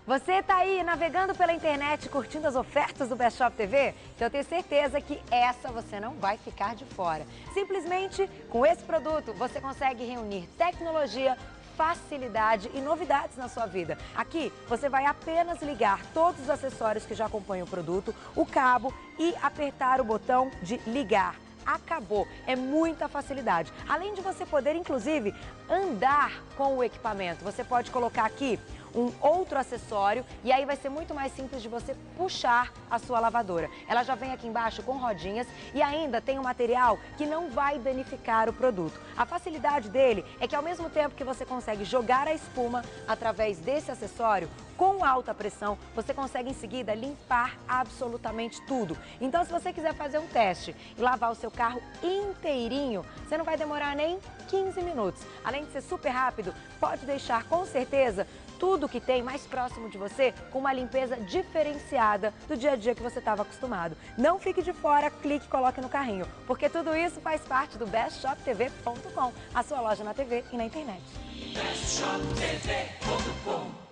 Você tá aí navegando pela internet, curtindo as ofertas do Best Shop TV? Então eu tenho certeza que essa você não vai ficar de fora. Simplesmente, com esse produto, você consegue reunir tecnologia, facilidade e novidades na sua vida. Aqui, você vai apenas ligar todos os acessórios que já acompanham o produto, o cabo e apertar o botão de ligar. Acabou, é muita facilidade. Além de você poder, inclusive, andar com o equipamento, você pode colocar aqui um outro acessório e aí vai ser muito mais simples de você puxar a sua lavadora. Ela já vem aqui embaixo com rodinhas e ainda tem um material que não vai danificar o produto. A facilidade dele é que ao mesmo tempo que você consegue jogar a espuma através desse acessório, com alta pressão, você consegue em seguida limpar absolutamente tudo. Então, se você quiser fazer um teste e lavar o seu carro inteirinho, você não vai demorar nem 15 minutos. Além de ser super rápido, pode deixar com certeza tudo que tem mais próximo de você com uma limpeza diferenciada do dia a dia que você estava acostumado. Não fique de fora, clique e coloque no carrinho, porque tudo isso faz parte do bestshoptv.com, a sua loja na TV e na internet. bestshoptv.com